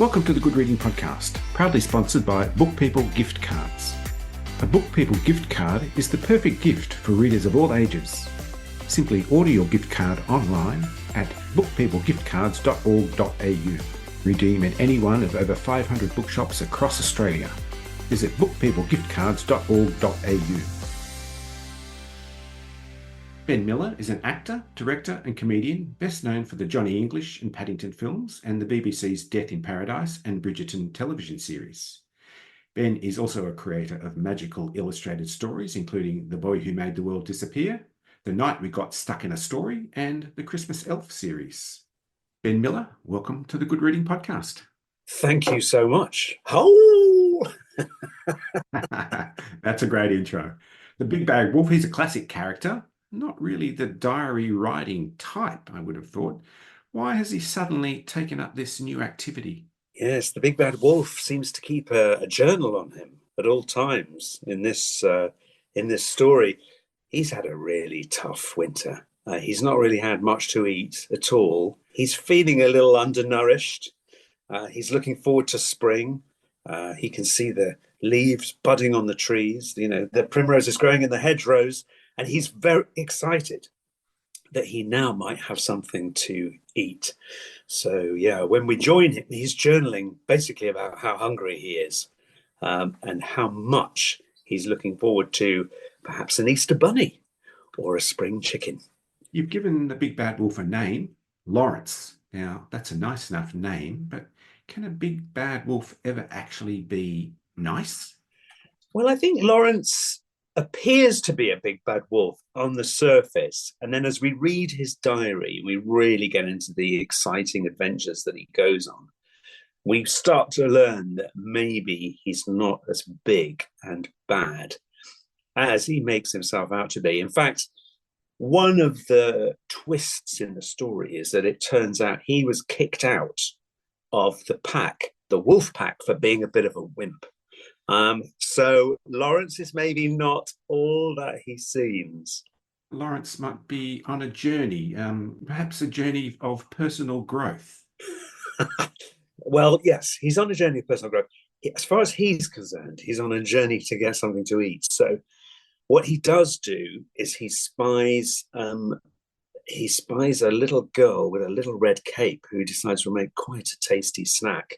Welcome to the Good Reading Podcast, proudly sponsored by Book People Gift Cards. A Book People gift card is the perfect gift for readers of all ages. Simply order your gift card online at bookpeoplegiftcards.org.au. Redeem at any one of over 500 bookshops across Australia. Visit bookpeoplegiftcards.org.au. Ben Miller is an actor, director and comedian best known for the Johnny English and Paddington films and the BBC's Death in Paradise and Bridgerton television series. Ben is also a creator of magical illustrated stories, including The Boy Who Made the World Disappear, The Night We Got Stuck in a Story, and the Christmas Elf series. Ben Miller, welcome to the Good Reading Podcast. Thank you so much. Oh! That's a great intro. The Big Bad Wolf, he's a classic character. Not really the diary writing type, I would have thought. Why has he suddenly taken up this new activity? Yes, the Big Bad Wolf seems to keep a journal on him at all times in this story. He's had a really tough winter. He's not really had much to eat at all. He's feeling a little undernourished. He's looking forward to spring. He can see the leaves budding on the trees. You know, the primrose is growing in the hedgerows. And he's very excited that he now might have something to eat. So, yeah, when we join him, he's journaling basically about how hungry he is and how much he's looking forward to perhaps an Easter bunny or a spring chicken. You've given the Big Bad Wolf a name, Laurence. Now, that's a nice enough name, but can a Big Bad Wolf ever actually be nice? Well, I think Laurence appears to be a big bad wolf on the surface, and then as we read his diary, we really get into the exciting adventures that he goes on. We start to learn that maybe he's not as big and bad as he makes himself out to be. In fact, one of the twists in the story is that it turns out he was kicked out of the pack, the wolf pack, for being a bit of a wimp. So Laurence is maybe not all that he seems. Laurence might be on a journey, perhaps a journey of personal growth. Well, yes, he's on a journey of personal growth. As far as he's concerned, he's on a journey to get something to eat. So what he does do is he spies a little girl with a little red cape who decides to make quite a tasty snack.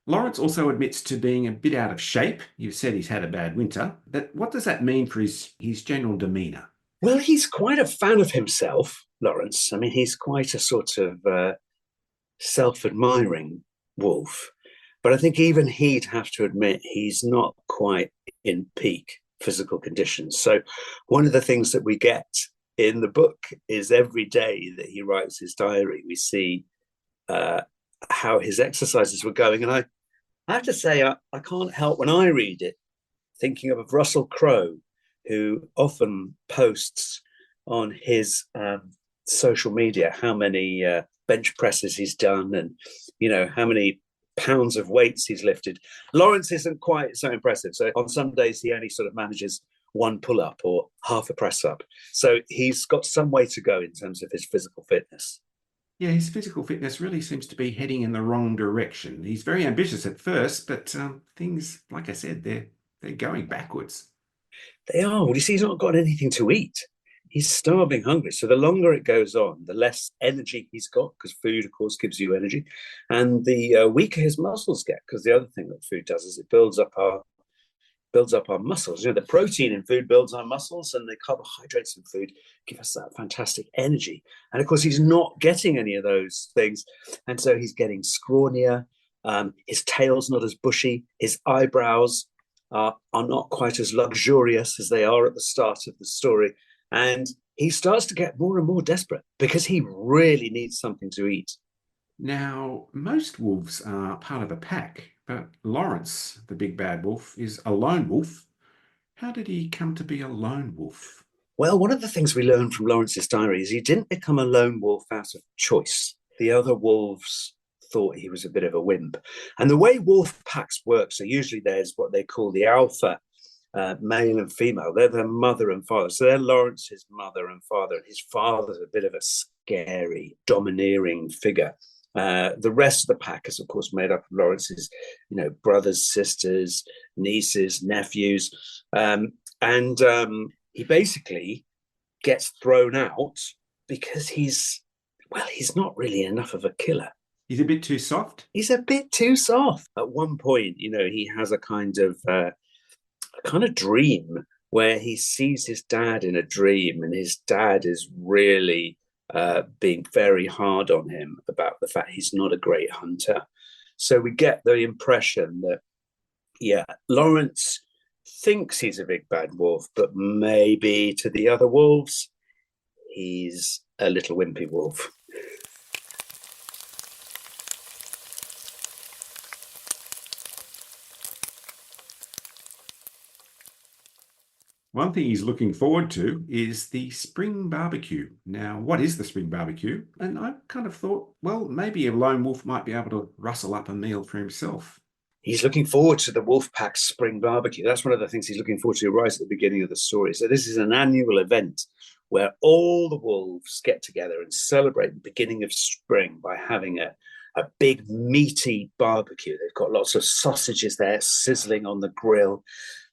Laurence also admits to being a bit out of shape. You've said he's had a bad winter, but what does that mean for his general demeanour? Well, he's quite a fan of himself, Laurence. I mean, he's quite a sort of self-admiring wolf. But I think even he'd have to admit he's not quite in peak physical conditions. So one of the things that we get in the book is every day that he writes his diary, we see how his exercises were going. And I have to say, I can't help when I read it thinking of Russell Crowe, who often posts on his social media how many bench presses he's done and, you know, how many pounds of weights he's lifted. Laurence isn't quite so impressive. So on some days he only sort of manages one pull-up or half a press-up. So he's got some way to go in terms of his physical fitness. Yeah, his physical fitness really seems to be heading in the wrong direction. He's very ambitious at first, but things, like I said, they're going backwards. They are. Well, you see, he's not got anything to eat. He's starving hungry. So the longer it goes on, the less energy he's got, because food, of course, gives you energy. And the weaker his muscles get, because the other thing that food does is it builds up our muscles. You know, the protein in food builds our muscles, and the carbohydrates in food give us that fantastic energy. And of course, he's not getting any of those things. And so he's getting scrawnier. His tail's not as bushy. His eyebrows are not quite as luxurious as they are at the start of the story. And he starts to get more and more desperate because he really needs something to eat. Now, most wolves are part of a pack, but Laurence, the Big Bad Wolf, is a lone wolf. How did he come to be a lone wolf? Well, one of the things we learn from Laurence's diary is he didn't become a lone wolf out of choice. The other wolves thought he was a bit of a wimp. And the way wolf packs work, so usually there's what they call the alpha, male and female. They're the mother and father. So they're Laurence's mother and father. And his father's a bit of a scary, domineering figure. The rest of the pack is, of course, made up of Lawrence's, brothers, sisters, nieces, nephews, and he basically gets thrown out because he's not really enough of a killer. He's a bit too soft. He's a bit too soft. At one point, he has a kind of dream where he sees his dad in a dream, and his dad is really being very hard on him about the fact he's not a great hunter. So we get the impression that, Laurence thinks he's a big bad wolf, but maybe to the other wolves, he's a little wimpy wolf. One thing he's looking forward to is the spring barbecue. Now, what is the spring barbecue? And I kind of thought, well, maybe a lone wolf might be able to rustle up a meal for himself. He's looking forward to the wolf pack's spring barbecue. That's one of the things he's looking forward to right at the beginning of the story. So this is an annual event where all the wolves get together and celebrate the beginning of spring by having a big meaty barbecue. They've got lots of sausages there sizzling on the grill.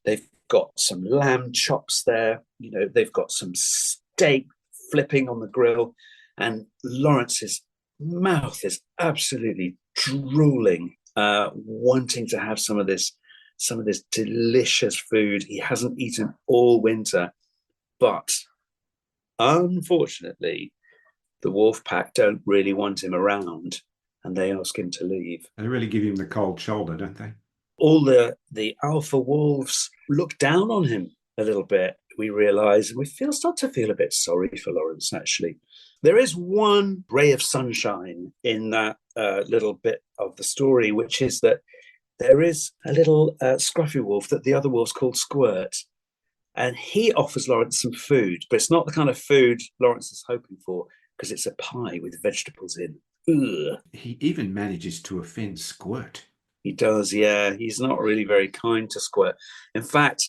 They've got some lamb chops there. They've got some steak flipping on the grill. And Lawrence's mouth is absolutely drooling, wanting to have some of this delicious food he hasn't eaten all winter. But unfortunately, the wolf pack don't really want him around, and they ask him to leave. They really give him the cold shoulder, don't they? All the alpha wolves look down on him a little bit, we realize, and we start to feel a bit sorry for Laurence, actually. There is one ray of sunshine in that little bit of the story, which is that there is a little scruffy wolf that the other wolves called Squirt, and he offers Laurence some food, but it's not the kind of food Laurence is hoping for, because it's a pie with vegetables in. Ugh. He even manages to offend Squirt. He does, yeah. He's not really very kind to Squirt. In fact,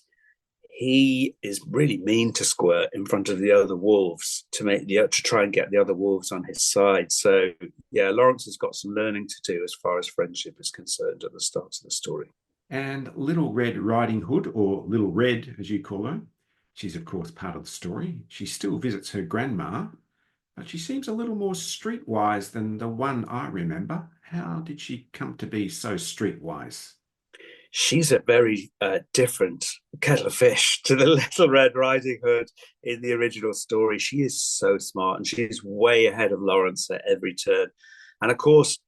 he is really mean to Squirt in front of the other wolves to try and get the other wolves on his side. So, Laurence has got some learning to do as far as friendship is concerned at the start of the story. And Little Red Riding Hood, or Little Red, as you call her, she's, of course, part of the story. She still visits her grandma, but she seems a little more streetwise than the one I remember. How did she come to be so streetwise? She's a very different kettle of fish to the Little Red Riding Hood in the original story. She is so smart, and she's way ahead of Laurence at every turn. And of course,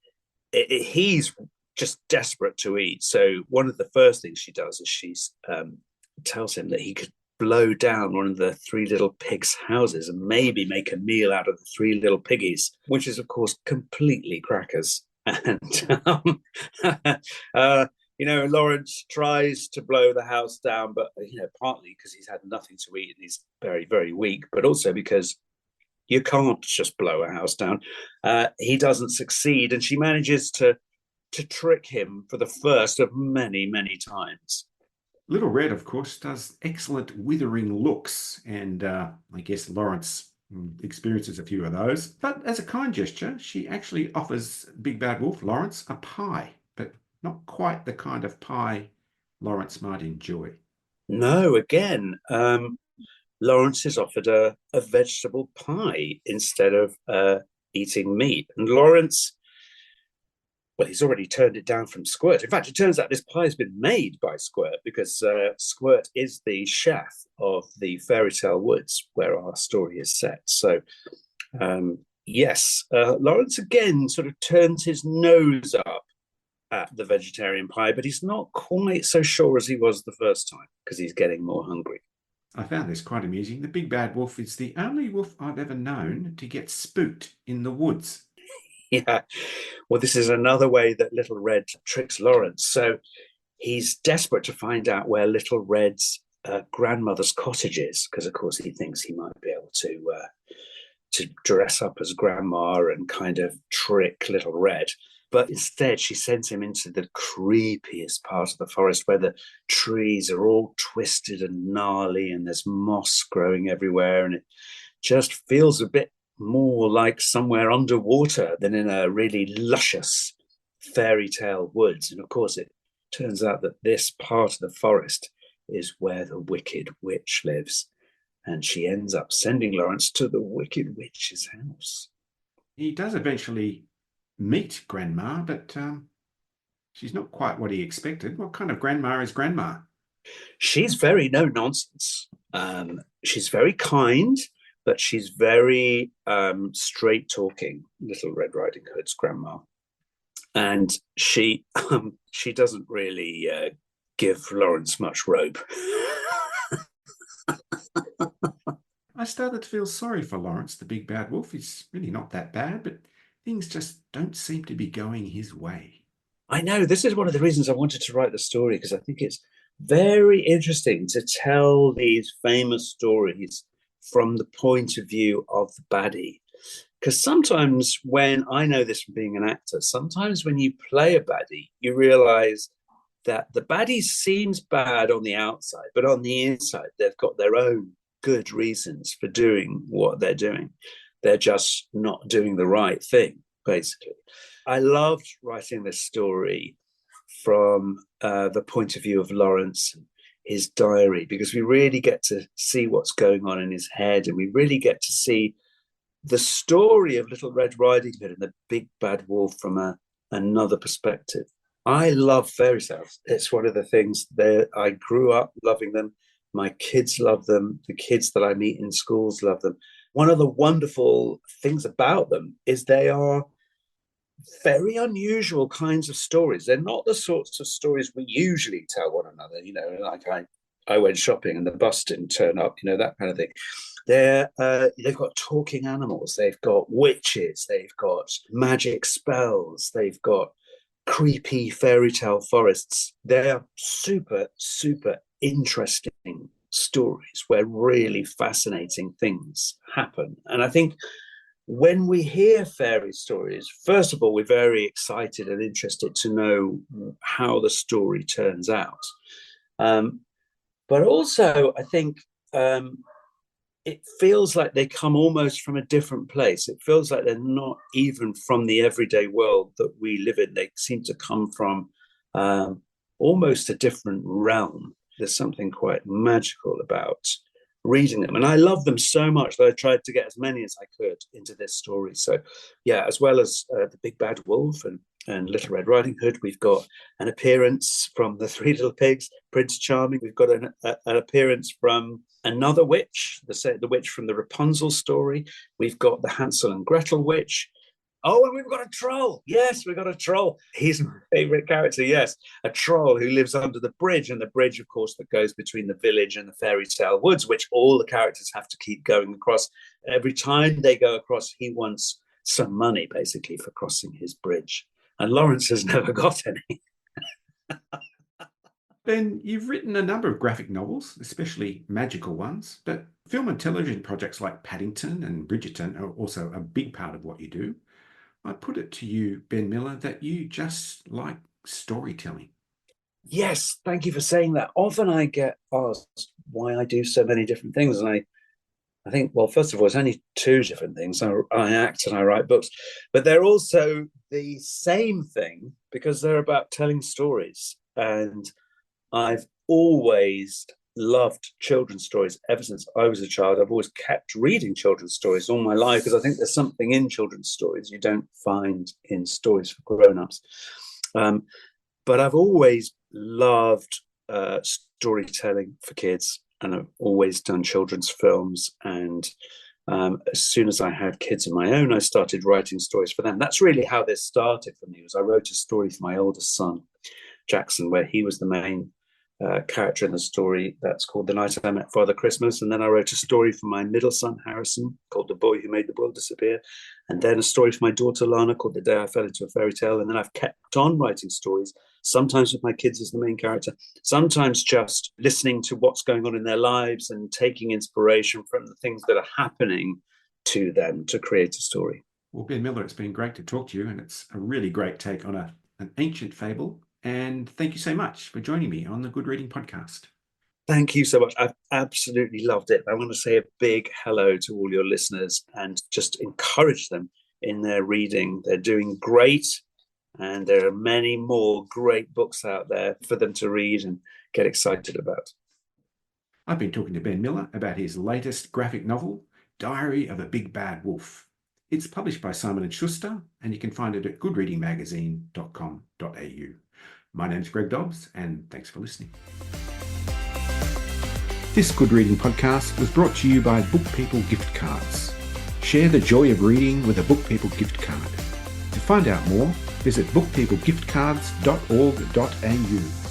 he's just desperate to eat. So one of the first things she does is she tells him that he could blow down one of the three little pigs' houses and maybe make a meal out of the three little piggies, which is, of course, completely crackers. And Laurence tries to blow the house down, but partly because he's had nothing to eat and he's very, very weak, but also because you can't just blow a house down. He doesn't succeed, and she manages to trick him for the first of many, many times. Little Red, of course, does excellent withering looks, and I guess Laurence experiences a few of those. But as a kind gesture, she actually offers Big Bad Wolf Laurence a pie, but not quite the kind of pie Laurence might enjoy. No, again, Laurence is offered a vegetable pie instead of eating meat. And Laurence, well, he's already turned it down from Squirt. In fact, it turns out this pie has been made by Squirt, because Squirt is the chef of the Fairytale Woods where our story is set. So, Laurence again sort of turns his nose up at the vegetarian pie, but he's not quite so sure as he was the first time, because he's getting more hungry. I found this quite amusing. The Big Bad Wolf is the only wolf I've ever known to get spooked in the woods. Yeah, well, this is another way that Little Red tricks Laurence. So he's desperate to find out where Little Red's grandmother's cottage is, because, of course, he thinks he might be able to dress up as grandma and kind of trick Little Red. But instead, she sends him into the creepiest part of the forest, where the trees are all twisted and gnarly and there's moss growing everywhere. And it just feels a bit more like somewhere underwater than in a really luscious fairy tale woods. And of course, it turns out that this part of the forest is where the Wicked Witch lives. And she ends up sending Laurence to the Wicked Witch's house. He does eventually meet Grandma, but she's not quite what he expected. What kind of grandma is Grandma? She's very no nonsense. She's very kind, but she's very straight talking. Little Red Riding Hood's grandma, and she doesn't really give Laurence much rope. I started to feel sorry for Laurence, the big bad wolf. He's really not that bad, but things just don't seem to be going his way. I know this is one of the reasons I wanted to write the story, because I think it's very interesting to tell these famous stories from the point of view of the baddie. Because sometimes when I know this from being an actor, sometimes when you play a baddie, you realize that the baddie seems bad on the outside, but on the inside, they've got their own good reasons for doing what they're doing. They're just not doing the right thing, basically. I loved writing this story from the point of view of Laurence, his diary, because we really get to see what's going on in his head, and we really get to see the story of Little Red Riding Hood and the big bad wolf from another perspective. I love fairy tales. It's one of the things that I grew up loving them. My kids love them. The kids that I meet in schools love them. One of the wonderful things about them is they are very unusual kinds of stories. They're not the sorts of stories we usually tell one another, like I went shopping and the bus didn't turn up, that kind of thing. They've got talking animals, they've got witches, they've got magic spells, they've got creepy fairy tale forests. They're super, super interesting stories where really fascinating things happen. And I think when we hear fairy stories, first of all, we're very excited and interested to know how the story turns out. But also, I think it feels like they come almost from a different place. It feels like they're not even from the everyday world that we live in. They seem to come from almost a different realm. There's something quite magical about reading them. And I love them so much that I tried to get as many as I could into this story. So, yeah, as well as the Big Bad Wolf and Little Red Riding Hood, we've got an appearance from the Three Little Pigs, Prince Charming. We've got an appearance from another witch, the witch from the Rapunzel story. We've got the Hansel and Gretel witch. Oh, and we've got a troll. Yes, we've got a troll. He's my favorite character. Yes, a troll who lives under the bridge, and the bridge, of course, that goes between the village and the fairy tale woods, which all the characters have to keep going across. Every time they go across, he wants some money, basically, for crossing his bridge. And Laurence has never got any. Ben, you've written a number of graphic novels, especially magical ones, but film and television projects like Paddington and Bridgerton are also a big part of what you do. I put it to you, Ben Miller, that you just like storytelling. Yes, thank you for saying that. Often I get asked why I do so many different things. And I think, well, first of all, it's only two different things. I act and I write books, but they're also the same thing because they're about telling stories. And I've always loved children's stories ever since I was a child. I've always kept reading children's stories all my life because I think there's something in children's stories you don't find in stories for grown-ups. But I've always loved storytelling for kids, and I've always done children's films. And as soon as I had kids of my own, I started writing stories for them. That's really how this started for me. Was I wrote a story for my oldest son, Jackson, where he was the main character in the story. That's called The Night I Met Father Christmas. And then I wrote a story for my middle son, Harrison, called The Boy Who Made the World Disappear. And then a story for my daughter, Lana, called The Day I Fell into a Fairy Tale. And then I've kept on writing stories, sometimes with my kids as the main character, sometimes just listening to what's going on in their lives and taking inspiration from the things that are happening to them to create a story. Well, Ben Miller, it's been great to talk to you, and it's a really great take on an ancient fable. And thank you so much for joining me on the Good Reading Podcast. Thank you so much. I've absolutely loved it. I want to say a big hello to all your listeners and just encourage them in their reading. They're doing great, and there are many more great books out there for them to read and get excited about. I've been talking to Ben Miller about his latest graphic novel, Diary of a Big Bad Wolf. It's published by Simon & Schuster, and you can find it at goodreadingmagazine.com.au. My name's Greg Dobbs, and thanks for listening. This Good Reading podcast was brought to you by Book People gift cards. Share the joy of reading with a Book People gift card. To find out more, visit bookpeoplegiftcards.org.au.